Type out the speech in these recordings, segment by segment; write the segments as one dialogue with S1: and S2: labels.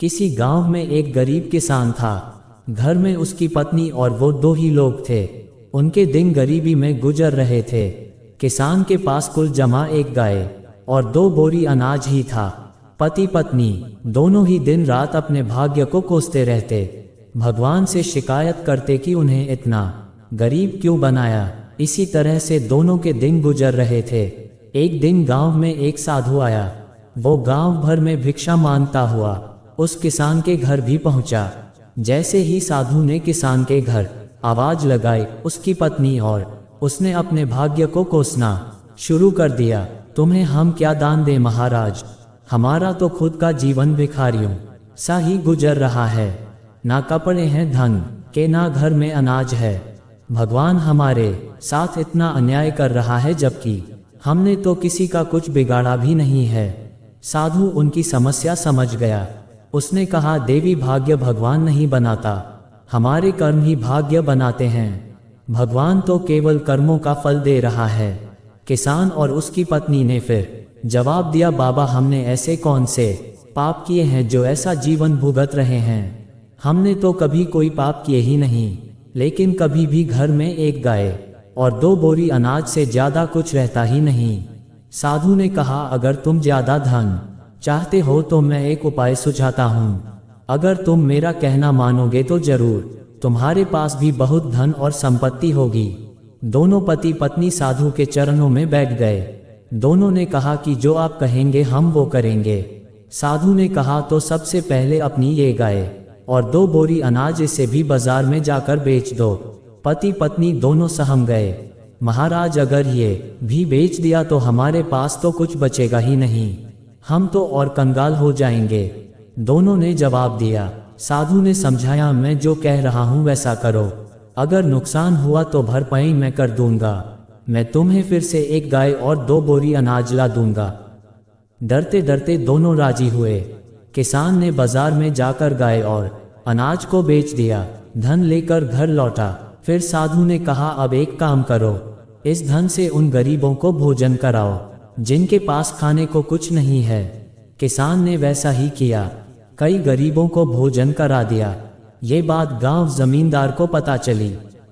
S1: किसी गांव में एक गरीब किसान था। घर में उसकी पत्नी और वो दो ही लोग थे। उनके दिन गरीबी में गुजर रहे थे। किसान के पास कुल जमा एक गाय और 2 बोरी अनाज ही था। पति पत्नी दोनों ही दिन रात अपने भाग्य को कोसते रहते, भगवान से शिकायत करते कि उन्हें इतना गरीब क्यों बनाया। इसी तरह से दोनों के दिन गुजर रहे थे। एक दिन गांव में एक साधु आया। वो गांव भर में भिक्षा मांगता हुआ उस किसान के घर भी पहुंचा। जैसे ही साधु ने किसान के घर आवाज लगाई, उसकी पत्नी और उसने अपने भाग्य को कोसना शुरू कर दिया। तुम्हें हम क्या दान दें महाराज, हमारा तो खुद का जीवन भिखारियों सा ही गुजर रहा है। ना कपड़े हैं धन के, ना घर में अनाज है। भगवान हमारे साथ इतना अन्याय कर रहा है, जबकि हमने तो किसी का कुछ बिगाड़ा भी नहीं है। साधु उनकी समस्या समझ गया। उसने कहा, देवी भाग्य भगवान नहीं बनाता, हमारे कर्म ही भाग्य बनाते हैं। भगवान तो केवल कर्मों का फल दे रहा है। किसान और उसकी पत्नी ने फिर जवाब दिया, बाबा हमने ऐसे कौन से पाप किए हैं जो ऐसा जीवन भुगत रहे हैं। हमने तो कभी कोई पाप किए ही नहीं, लेकिन कभी भी घर में एक गाय और 2 बोरी अनाज से ज्यादा कुछ रहता ही नहीं। साधु ने कहा, अगर तुम ज्यादा धन चाहते हो तो मैं एक उपाय सुझाता हूँ। अगर तुम मेरा कहना मानोगे तो जरूर तुम्हारे पास भी बहुत धन और संपत्ति होगी। दोनों पति पत्नी साधु के चरणों में बैठ गए। दोनों ने कहा कि जो आप कहेंगे हम वो करेंगे। साधु ने कहा, तो सबसे पहले अपनी ये गाय और 2 बोरी अनाज इसे भी बाजार में जाकर बेच दो। पति पत्नी दोनों सहम गए। महाराज अगर ये भी बेच दिया तो हमारे पास तो कुछ बचेगा ही नहीं, हम तो और कंगाल हो जाएंगे। दोनों ने जवाब दिया। साधु ने समझाया, मैं जो कह रहा हूँ वैसा करो, अगर नुकसान हुआ तो भरपाई मैं कर दूंगा। मैं तुम्हें फिर से एक गाय और 2 बोरी अनाज ला दूंगा। डरते डरते दोनों राजी हुए। किसान ने बाजार में जाकर गाय और अनाज को बेच दिया, धन लेकर घर लौटा। फिर साधु ने कहा, अब एक काम करो, इस धन से उन गरीबों को भोजन कराओ जिनके पास खाने को कुछ नहीं है। किसान ने वैसा ही किया, कई गरीबों को भोजन करा दिया। ये बात गांव जमींदार को पता चली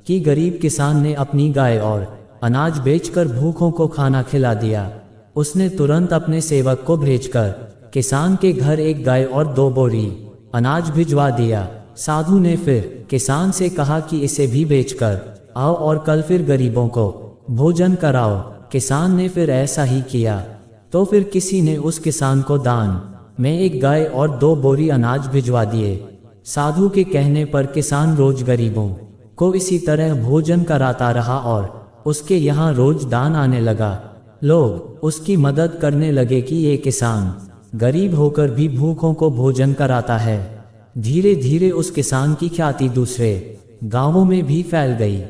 S1: कि गरीब किसान ने अपनी गाय और अनाज बेचकर भूखों को खाना खिला दिया। उसने तुरंत अपने सेवक को भेजकर किसान के घर एक गाय और 2 बोरी अनाज भिजवा दिया। साधु ने फिर किसान से कहा कि इसे भी बेचकर आओ और कल फिर गरीबों को भोजन कराओ। किसान ने फिर ऐसा ही किया। तो फिर किसी ने उस किसान को दान में एक गाय और 2 बोरी अनाज भिजवा दिए। साधु के कहने पर किसान रोज गरीबों को इसी तरह भोजन कराता रहा और उसके यहाँ रोज दान आने लगा। लोग उसकी मदद करने लगे कि ये किसान गरीब होकर भी भूखों को भोजन कराता है। धीरे धीरे उस किसान की ख्याति दूसरे गांवों में भी फैल गई।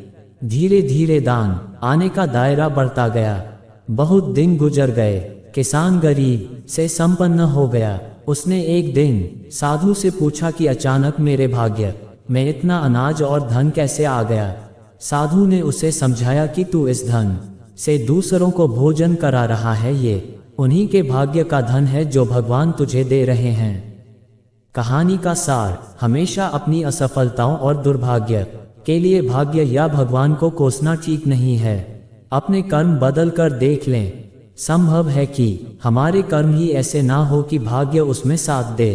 S1: धीरे धीरे दान आने का दायरा बढ़ता गया। बहुत दिन गुजर गए, किसान गरीब से संपन्न हो गया। उसने एक दिन साधु से पूछा कि अचानक मेरे भाग्य में इतना अनाज और धन कैसे आ गया। साधु ने उसे समझाया कि तू इस धन से दूसरों को भोजन करा रहा है, ये उन्हीं के भाग्य का धन है जो भगवान तुझे दे रहे हैं। कहानी का सार, हमेशा अपनी असफलताओं और दुर्भाग्य के लिए भाग्य या भगवान को कोसना ठीक नहीं है। अपने कर्म बदल कर देख लें। संभव है कि हमारे कर्म ही ऐसे ना हो कि भाग्य उसमें साथ दे।